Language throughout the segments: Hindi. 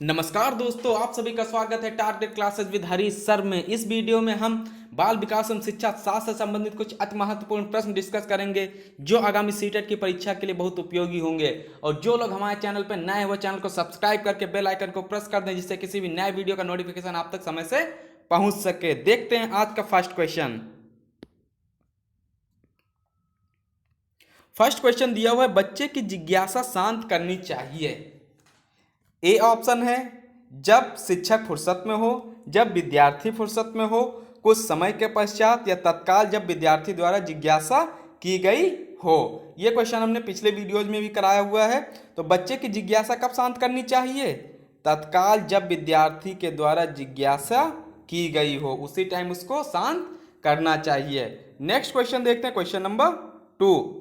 नमस्कार दोस्तों, आप सभी का स्वागत है target classes with Hari sir में। इस वीडियो में हम बाल विकास एवं शिक्षा शास्त्र से संबंधित कुछ अति महत्वपूर्ण प्रश्न डिस्कस करेंगे जो आगामी सीटेट की परीक्षा के लिए बहुत उपयोगी होंगे। और जो लोग हमारे चैनल पर नए हैं वो चैनल को सब्सक्राइब करके बेल आइकन को प्रेस कर दें जिससे किसी भी नए वीडियो का नोटिफिकेशन आप तक समय से पहुंच सके। देखते हैं आज का फर्स्ट क्वेश्चन दिया हुआ है, बच्चे की जिज्ञासा शांत करनी चाहिए। ए ऑप्शन है जब शिक्षक फुर्सत में हो, जब विद्यार्थी फुर्सत में हो, कुछ समय के पश्चात या तत्काल जब विद्यार्थी द्वारा जिज्ञासा की गई हो। यह क्वेश्चन हमने पिछले वीडियोज में भी कराया हुआ है। तो बच्चे की जिज्ञासा कब शांत करनी चाहिए? तत्काल जब विद्यार्थी के द्वारा जिज्ञासा की गई हो, उसी टाइम उसको शांत करना चाहिए। नेक्स्ट क्वेश्चन देखते हैं, क्वेश्चन नंबर 2।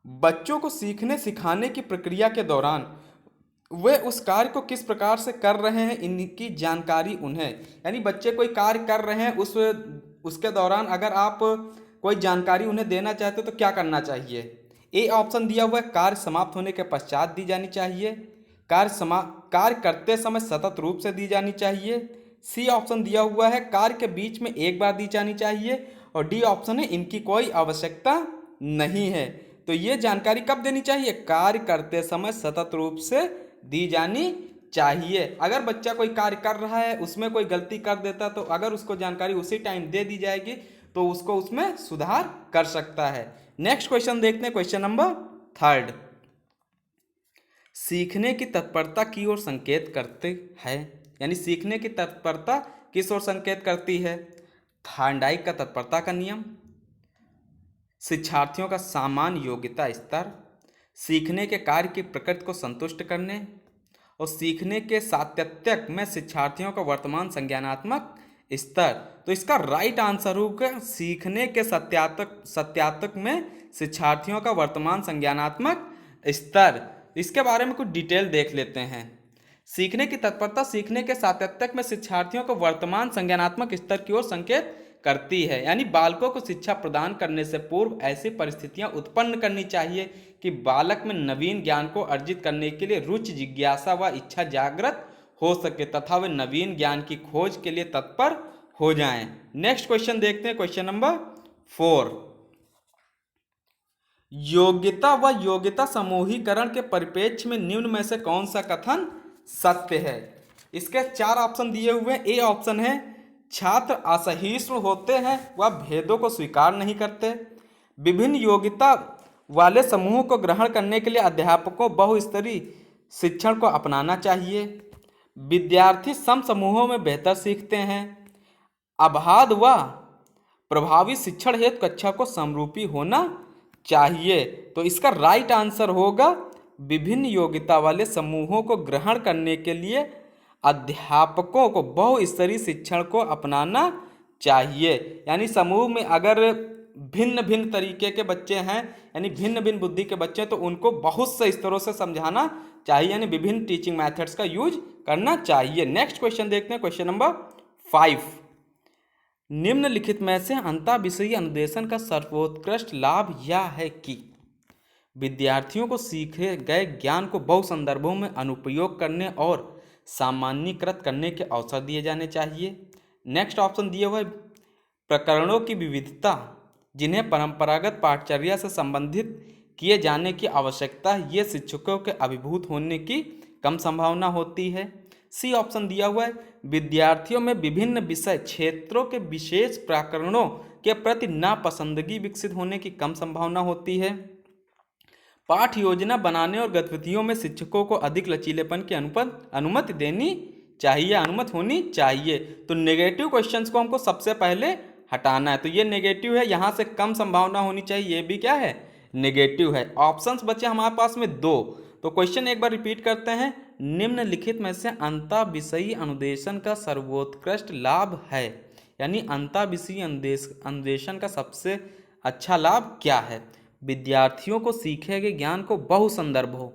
बच्चों को सीखने सिखाने की प्रक्रिया के दौरान वे उस कार्य को किस प्रकार से कर रहे हैं इनकी जानकारी उन्हें, यानी बच्चे कोई कार्य कर रहे हैं उसके दौरान अगर आप कोई जानकारी उन्हें देना चाहते हो तो क्या करना चाहिए? ए ऑप्शन दिया हुआ है कार्य समाप्त होने के पश्चात दी जानी चाहिए, कार्य करते समय सतत रूप से दी जानी चाहिए। सी ऑप्शन दिया हुआ है कार्य के बीच में एक बार दी जानी चाहिए। और डी ऑप्शन है इनकी कोई आवश्यकता नहीं है। तो ये जानकारी कब देनी चाहिए? कार्य करते समय सतत रूप से दी जानी चाहिए। अगर बच्चा कोई कार्य कर रहा है उसमें कोई गलती कर देता तो अगर उसको जानकारी उसी टाइम दे दी जाएगी तो उसको उसमें सुधार कर सकता है। नेक्स्ट क्वेश्चन देखते हैं, क्वेश्चन नंबर 3। सीखने की तत्परता की ओर संकेत करते हैं, यानी सीखने की तत्परता किस ओर संकेत करती है? थार्नडाइक का तत्परता का नियम, शिक्षार्थियों का सामान्य योग्यता स्तर, सीखने के कार्य की प्रकृति को संतुष्ट करने, और सीखने के सातत्यक में शिक्षार्थियों का वर्तमान संज्ञानात्मक स्तर। तो इसका राइट आंसर होगा सीखने के सत्यातक में शिक्षार्थियों का वर्तमान संज्ञानात्मक स्तर। इसके बारे में कुछ डिटेल देख लेते हैं। सीखने की तत्परता सीखने के सातत्यक में शिक्षार्थियों को वर्तमान संज्ञानात्मक स्तर की ओर संकेत करती है, यानी बालकों को शिक्षा प्रदान करने से पूर्व ऐसी परिस्थितियां उत्पन्न करनी चाहिए कि बालक में नवीन ज्ञान को अर्जित करने के लिए रुचि, जिज्ञासा व इच्छा जागृत हो सके तथा वे नवीन ज्ञान की खोज के लिए तत्पर हो जाएं। नेक्स्ट क्वेश्चन देखते हैं, क्वेश्चन नंबर 4। योग्यता व योग्यता समूहीकरण के परिप्रेक्ष्य में निम्न में से कौन सा कथन सत्य है? इसके 4 ऑप्शन दिए हुए हैं। ए ऑप्शन है छात्र असहिष्णु होते हैं वह भेदों को स्वीकार नहीं करते। विभिन्न योग्यता वाले समूहों को ग्रहण करने के लिए अध्यापकों बहुस्तरीय शिक्षण को अपनाना चाहिए। विद्यार्थी सम समूहों में बेहतर सीखते हैं। अबाध व प्रभावी शिक्षण हेतु कक्षा को समरूपी होना चाहिए। तो इसका राइट आंसर होगा विभिन्न योग्यता वाले समूहों को ग्रहण करने के लिए अध्यापकों को बहुस्तरीय शिक्षण को अपनाना चाहिए। यानी समूह में अगर भिन्न भिन्न तरीके के बच्चे हैं, यानी भिन्न भिन्न बुद्धि के बच्चे हैं, तो उनको बहुत से स्तरों से समझाना चाहिए, यानी विभिन्न टीचिंग मेथड्स का यूज करना चाहिए। नेक्स्ट क्वेश्चन देखते हैं, क्वेश्चन नंबर 5। निम्नलिखित में से अंतःविषयी अनुदेशन का सर्वोत्कृष्ट लाभ यह है कि विद्यार्थियों को सीखे गए ज्ञान को बहु संदर्भों में अनुप्रयोग करने और सामान्यीकृत करने के अवसर दिए जाने चाहिए। नेक्स्ट ऑप्शन दिए हुए प्रकरणों की विविधता जिन्हें परंपरागत पाठचर्या से संबंधित किए जाने की आवश्यकता है, ये शिक्षकों के अभिभूत होने की कम संभावना होती है। सी ऑप्शन दिया हुआ है विद्यार्थियों में विभिन्न विषय क्षेत्रों के विशेष प्रकरणों के प्रति नापसंदगी विकसित होने की कम संभावना होती है। पाठ योजना बनाने और गतिविधियों में शिक्षकों को अधिक लचीलेपन की अनुमति देनी चाहिए, अनुमति होनी चाहिए। तो नेगेटिव क्वेश्चंस को हमको सबसे पहले हटाना है। तो ये नेगेटिव है, यहाँ से कम संभावना होनी चाहिए, ये भी क्या है? नेगेटिव है। ऑप्शंस बचे हमारे पास में 2। तो क्वेश्चन एक बार रिपीट करते हैं। निम्नलिखित में से अंतःविषयी अनुदेशन का सर्वोत्कृष्ट लाभ है, यानी अंतःविषयी अनुदेशन का सबसे अच्छा लाभ क्या है? विद्यार्थियों को सीखे गए ज्ञान को बहु संदर्भों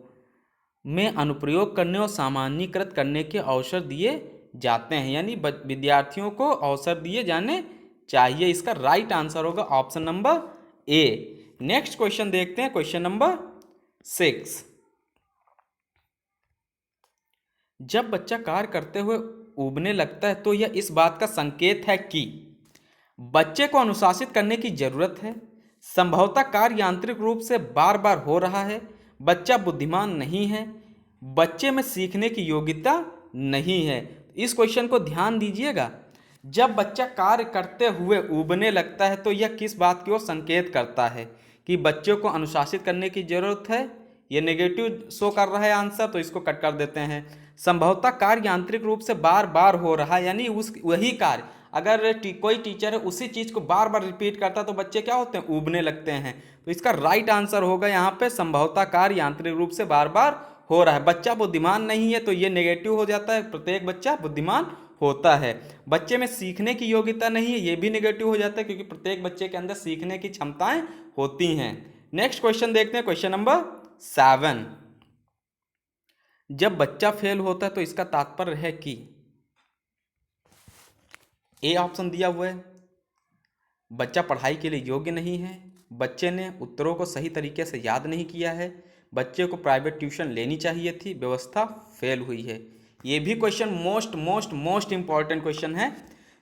में अनुप्रयोग करने और सामान्यीकृत करने के अवसर दिए जाते हैं, यानी विद्यार्थियों को अवसर दिए जाने चाहिए। इसका राइट आंसर होगा option number A. Next question देखते हैं, क्वेश्चन नंबर 6। जब बच्चा कार्य करते हुए ऊबने लगता है तो यह इस बात का संकेत है कि बच्चे को अनुशासित करने की जरूरत है, संभवतः कार्य यांत्रिक रूप से बार बार हो रहा है, बच्चा बुद्धिमान नहीं है, बच्चे में सीखने की योग्यता नहीं है। इस क्वेश्चन को ध्यान दीजिएगा। जब बच्चा कार्य करते हुए ऊबने लगता है तो यह किस बात की ओर संकेत करता है कि बच्चों को अनुशासित करने की जरूरत है। ये नेगेटिव शो कर रहा है आंसर, तो इसको कट कर देते हैं। संभवतः कार्य यांत्रिक रूप से बार बार हो रहा है, यानी उस वही कार्य अगर कोई टीचर है उसी चीज को बार बार रिपीट करता है तो बच्चे क्या होते हैं, ऊबने लगते हैं। तो इसका राइट आंसर होगा यहाँ पे संभवतः कार्य यांत्रिक रूप से बार बार हो रहा है। बच्चा बुद्धिमान नहीं है तो ये नेगेटिव हो जाता है, प्रत्येक बच्चा बुद्धिमान होता है। बच्चे में सीखने की योग्यता नहीं है, ये भी नेगेटिव हो जाता है क्योंकि प्रत्येक बच्चे के अंदर सीखने की क्षमताएं होती हैं। नेक्स्ट क्वेश्चन देखते हैं, क्वेश्चन नंबर 7। जब बच्चा फेल होता है तो इसका तात्पर्य है कि ए ऑप्शन दिया हुआ है, बच्चा पढ़ाई के लिए योग्य नहीं है, बच्चे ने उत्तरों को सही तरीके से याद नहीं किया है, बच्चे को प्राइवेट ट्यूशन लेनी चाहिए थी, व्यवस्था फेल हुई है। ये भी क्वेश्चन मोस्ट इंपॉर्टेंट क्वेश्चन है।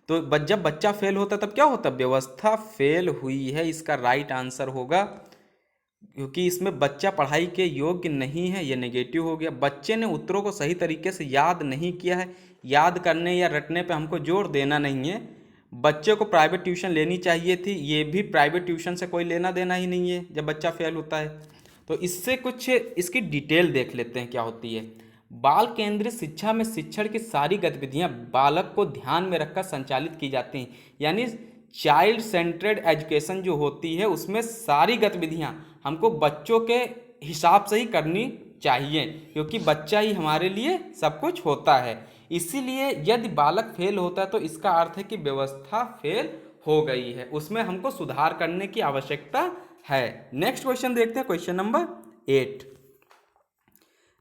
तो जब बच्चा फेल होता है तब क्या होता है, व्यवस्था फेल हुई है, इसका राइट आंसर होगा। क्योंकि इसमें बच्चा पढ़ाई के योग्य नहीं है, ये नेगेटिव हो गया। बच्चे ने उत्तरों को सही तरीके से याद नहीं किया है, याद करने या रटने पे हमको जोर देना नहीं है। बच्चे को प्राइवेट ट्यूशन लेनी चाहिए थी, ये भी प्राइवेट ट्यूशन से कोई लेना देना ही नहीं है जब बच्चा फेल होता है। तो इससे कुछ इसकी डिटेल देख लेते हैं क्या होती है। बाल केंद्रित शिक्षा में शिक्षण की सारी गतिविधियां बालक को ध्यान में रखकर संचालित की जाती हैं, यानी चाइल्ड सेंट्रेड एजुकेशन जो होती है उसमें सारी गतिविधियां हमको बच्चों के हिसाब से ही करनी चाहिए, क्योंकि बच्चा ही हमारे लिए सब कुछ होता है। इसीलिए यदि बालक फेल होता है तो इसका अर्थ है कि व्यवस्था फेल हो गई है, उसमें हमको सुधार करने की आवश्यकता है। नेक्स्ट क्वेश्चन देखते हैं, क्वेश्चन नंबर 8।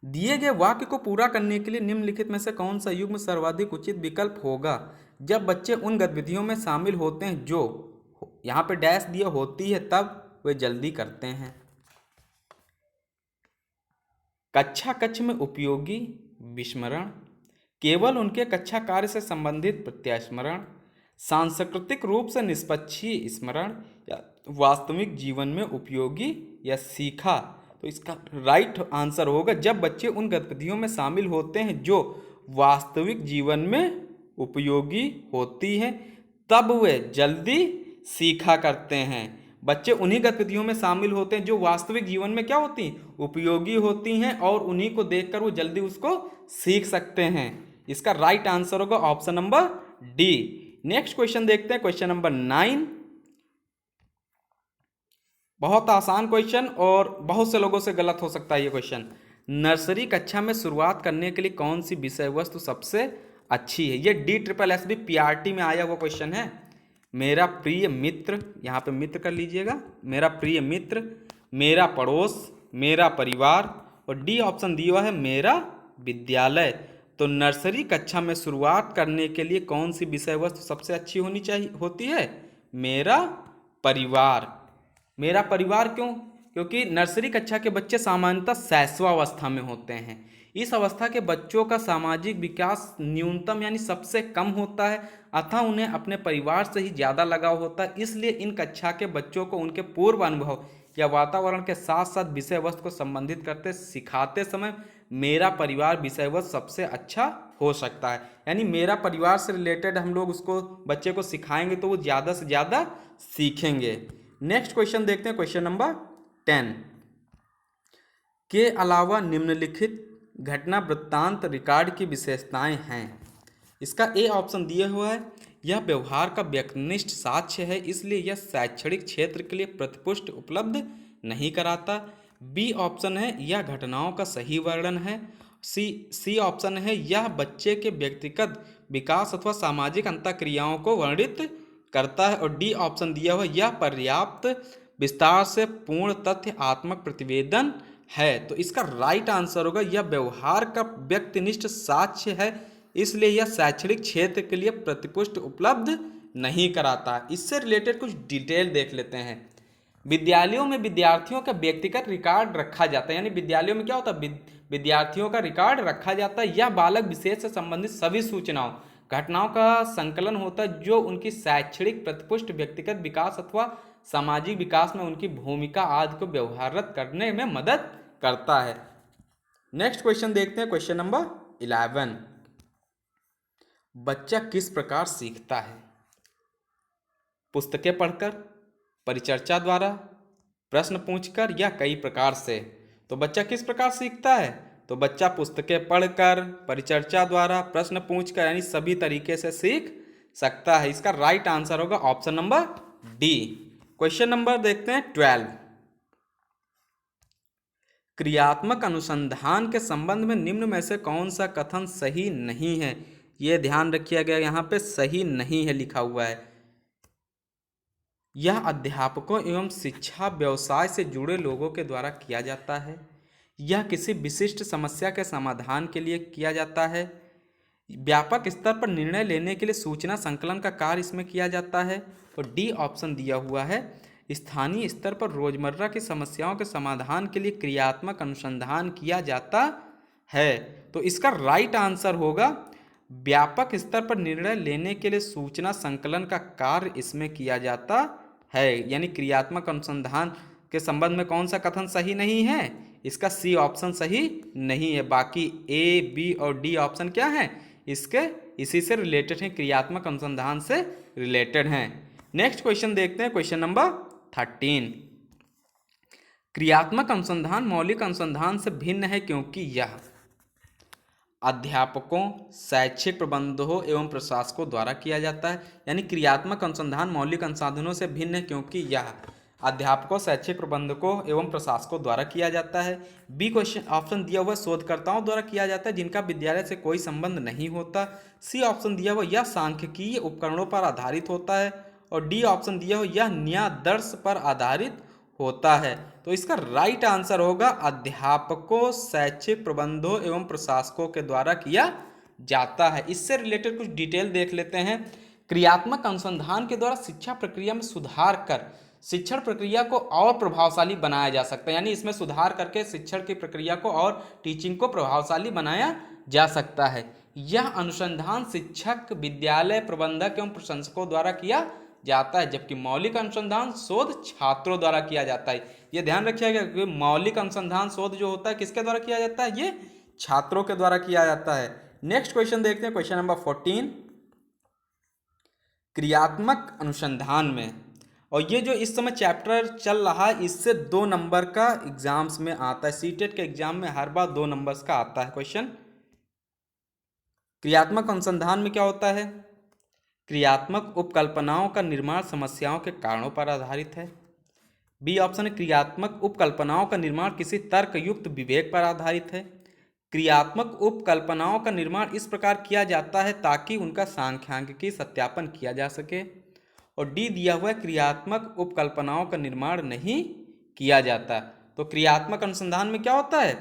दिए गए वाक्य को पूरा करने के लिए निम्नलिखित में से कौन सा युग्म सर्वाधिक उचित विकल्प होगा। जब बच्चे उन गतिविधियों में शामिल होते हैं जो यहाँ पे डैश दिया होती है तब वे जल्दी करते हैं। कक्षा कक्ष में उपयोगी विस्मरण, केवल उनके कक्षा कार्य से संबंधित प्रत्यास्मरण, सांस्कृतिक रूप से निष्पक्षीय स्मरण, या वास्तविक जीवन में उपयोगी या सीखा। तो इसका राइट आंसर होगा जब बच्चे उन गतिविधियों में शामिल होते हैं जो वास्तविक जीवन में उपयोगी होती हैं तब वे जल्दी सीखा करते हैं। बच्चे उन्हीं गतिविधियों में शामिल होते हैं जो वास्तविक जीवन में क्या होती हैं, उपयोगी होती हैं, और उन्हीं को देखकर वो जल्दी उसको सीख सकते हैं। इसका राइट आंसर होगा option number D. Next question देखते हैं, क्वेश्चन नंबर 9। बहुत आसान क्वेश्चन और बहुत से लोगों से गलत हो सकता है ये क्वेश्चन। नर्सरी कक्षा में शुरुआत करने के लिए कौन सी विषय वस्तु सबसे अच्छी है। ये DSSB PRT में आया हुआ क्वेश्चन है। मेरा प्रिय मित्र, यहाँ पे मित्र कर लीजिएगा, मेरा प्रिय मित्र, मेरा पड़ोस, मेरा परिवार, और डी ऑप्शन दिया हुआ है मेरा विद्यालय। तो नर्सरी कक्षा में शुरुआत करने के लिए कौन सी विषय वस्तु सबसे अच्छी होती है, मेरा परिवार। मेरा परिवार क्यों, क्योंकि नर्सरी कक्षा के बच्चे सामान्यतः शैशवावस्था में होते हैं। इस अवस्था के बच्चों का सामाजिक विकास न्यूनतम यानी सबसे कम होता है, अतः उन्हें अपने परिवार से ही ज़्यादा लगाव होता है। इसलिए इन कक्षा के बच्चों को उनके पूर्व अनुभव या वातावरण के साथ साथ विषय वस्तु को संबंधित करते सिखाते समय मेरा परिवार विषय वस्तु सबसे अच्छा हो सकता है। यानी मेरा परिवार से रिलेटेड हम लोग उसको बच्चे को सिखाएंगे तो वो ज़्यादा से ज़्यादा सीखेंगे। नेक्स्ट क्वेश्चन देखते हैं, क्वेश्चन नंबर 10 के अलावा निम्नलिखित घटना वृत्तांत रिकॉर्ड की विशेषताएं हैं। इसका ए ऑप्शन दिया हुआ है, यह व्यवहार का व्यक्तिनिष्ठ साक्ष्य है, इसलिए यह शैक्षणिक क्षेत्र के लिए प्रतिपुष्टि उपलब्ध नहीं कराता। बी ऑप्शन है, यह घटनाओं का सही वर्णन है। सी ऑप्शन है, यह बच्चे के व्यक्तिगत विकास अथवा सामाजिक अंतःक्रियाओं को वर्णित करता है। और डी ऑप्शन दिया हुआ, यह पर्याप्त विस्तार से पूर्ण तथ्यात्मक प्रतिवेदन है। तो इसका राइट आंसर होगा, यह व्यवहार का व्यक्तिनिष्ठ साक्ष्य है, इसलिए यह शैक्षणिक क्षेत्र के लिए प्रतिपुष्टि उपलब्ध नहीं कराता। इससे रिलेटेड कुछ डिटेल देख लेते हैं। विद्यालयों में विद्यार्थियों का व्यक्तिगत रिकॉर्ड रखा जाता है, यानी विद्यालयों में क्या होता है, विद्यार्थियों का रिकॉर्ड रखा जाता है। यह बालक विशेष से संबंधित सभी सूचनाओं घटनाओं का संकलन होता है जो उनकी शैक्षणिक प्रतिपुष्टि, व्यक्तिगत विकास अथवा सामाजिक विकास में उनकी भूमिका आदि को व्यवहारत करने में मदद करता है। नेक्स्ट क्वेश्चन देखते हैं, क्वेश्चन नंबर 11। बच्चा किस प्रकार सीखता है? पुस्तकें पढ़कर, परिचर्चा द्वारा, प्रश्न पूछकर या कई प्रकार से। तो बच्चा किस प्रकार सीखता है? तो बच्चा पुस्तकें पढ़कर, परिचर्चा द्वारा, प्रश्न पूछकर, यानी सभी तरीके से सीख सकता है। इसका राइट आंसर होगा option number D. Question number देखते हैं 12। क्रियात्मक अनुसंधान के संबंध में निम्न में से कौन सा कथन सही नहीं है? यह ध्यान रखिएगा गया, यहाँ पे सही नहीं है लिखा हुआ है। यह अध्यापकों एवं शिक्षा व्यवसाय से जुड़े लोगों के द्वारा किया जाता है। यह किसी विशिष्ट समस्या के समाधान के लिए किया जाता है। व्यापक स्तर पर निर्णय लेने के लिए सूचना संकलन का कार्य इसमें किया जाता है। और डी ऑप्शन दिया हुआ है, स्थानीय स्तर पर रोजमर्रा की समस्याओं के समाधान के लिए क्रियात्मक अनुसंधान किया जाता है। तो इसका राइट आंसर होगा व्यापक स्तर पर निर्णय लेने के लिए सूचना संकलन का कार्य इसमें किया जाता है। यानी क्रियात्मक अनुसंधान के संबंध में कौन सा कथन सही नहीं है? इसका सी ऑप्शन सही नहीं है। बाकी ए, बी और डी ऑप्शन क्या है, इसके इसी से रिलेटेड हैं, क्रियात्मक अनुसंधान से रिलेटेड हैं। नेक्स्ट क्वेश्चन देखते हैं, क्वेश्चन नंबर 13। क्रियात्मक अनुसंधान मौलिक अनुसंधान से भिन्न है क्योंकि यह अध्यापकों, शैक्षिक प्रबंधकों एवं प्रशासकों द्वारा किया जाता है। यानी क्रियात्मक अनुसंधान मौलिक अनुसंधानों से भिन्न है क्योंकि यह अध्यापकों, शैक्षिक प्रबंधकों एवं प्रशासकों द्वारा किया जाता है। बी क्वेश्चन ऑप्शन दिया हुआ शोधकर्ताओं द्वारा किया जाता है जिनका विद्यालय से कोई संबंध नहीं होता। सी ऑप्शन दिया हुआ यह सांख्यिकीय उपकरणों पर आधारित होता है। और डी ऑप्शन दिया हुआ यह न्यायादर्श पर आधारित होता है। तो इसका राइट आंसर होगा अध्यापकों, शैक्षिक प्रबंधकों एवं प्रशासकों के द्वारा किया जाता है। इससे रिलेटेड कुछ डिटेल देख लेते हैं। क्रियात्मक अनुसंधान के द्वारा शिक्षा प्रक्रिया में सुधार कर शिक्षण प्रक्रिया को और प्रभावशाली बनाया जा सकता है। यानी इसमें सुधार करके शिक्षण की प्रक्रिया को और टीचिंग को प्रभावशाली बनाया जा सकता है। यह अनुसंधान शिक्षक, विद्यालय प्रबंधक एवं प्रशंसकों द्वारा किया जाता है, जबकि मौलिक अनुसंधान शोध छात्रों द्वारा किया जाता है। यह ध्यान रखिएगा कि मौलिक अनुसंधान शोध जो होता है किसके द्वारा किया जाता है, ये छात्रों के द्वारा किया जाता है। नेक्स्ट क्वेश्चन देखते हैं, क्वेश्चन नंबर 14। क्रियात्मक अनुसंधान में, और ये जो इस समय चैप्टर चल रहा है इससे 2 नंबर का एग्जाम्स में आता है। सीटेट के एग्जाम में हर बार 2 नंबर्स का आता है क्वेश्चन। क्रियात्मक अनुसंधान में क्या होता है? क्रियात्मक उपकल्पनाओं का निर्माण समस्याओं के कारणों पर आधारित है। बी ऑप्शन है, क्रियात्मक उपकल्पनाओं का निर्माण किसी तर्कयुक्त विवेक पर आधारित है। क्रियात्मक उपकल्पनाओं का निर्माण इस प्रकार किया जाता है ताकि उनका सांख्यिकीय सत्यापन किया जा सके। और डी दिया हुआ है, क्रियात्मक उपकल्पनाओं का निर्माण नहीं किया जाता। तो क्रियात्मक अनुसंधान में क्या होता है?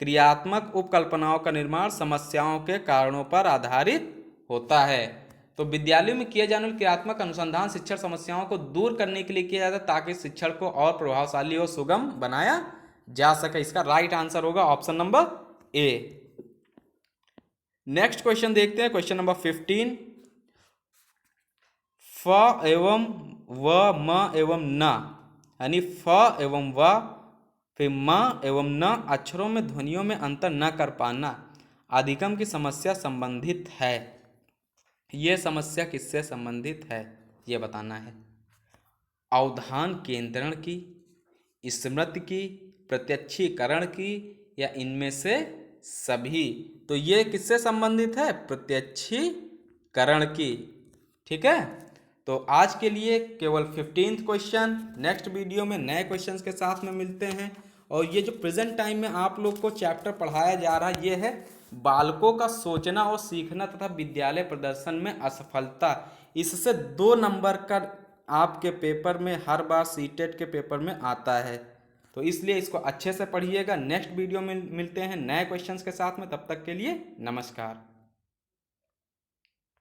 क्रियात्मक उपकल्पनाओं का निर्माण समस्याओं के कारणों पर आधारित होता है। तो विद्यालयों में किए जाने वाले क्रियात्मक अनुसंधान शिक्षण समस्याओं को दूर करने के लिए किया जाता है ताकि शिक्षण को और प्रभावशाली और सुगम बनाया जा सके। इसका राइट आंसर होगा option number A. Next question देखते हैं, क्वेश्चन नंबर 15। फ एवं व, म एवं न, यानी फ एवं व फिर म एवं न अक्षरों में ध्वनियों में अंतर न कर पाना अधिगम की समस्या संबंधित है। यह समस्या किससे संबंधित है ये बताना है। अवधान केंद्रण की, स्मृति की, प्रत्यक्षीकरण की या इनमें से सभी। तो ये किससे संबंधित है? प्रत्यक्षीकरण की। ठीक है, तो आज के लिए केवल 15th क्वेश्चन। नेक्स्ट वीडियो में नए क्वेश्चंस के साथ में मिलते हैं। और ये जो प्रेजेंट टाइम में आप लोग को चैप्टर पढ़ाया जा रहा है ये है बालकों का सोचना और सीखना तथा विद्यालय प्रदर्शन में असफलता। इससे 2 नंबर का आपके पेपर में हर बार सीटेट के पेपर में आता है, तो इसलिए इसको अच्छे से पढ़िएगा। नेक्स्ट वीडियो में मिलते हैं नए क्वेश्चंस के साथ में, तब तक के लिए नमस्कार।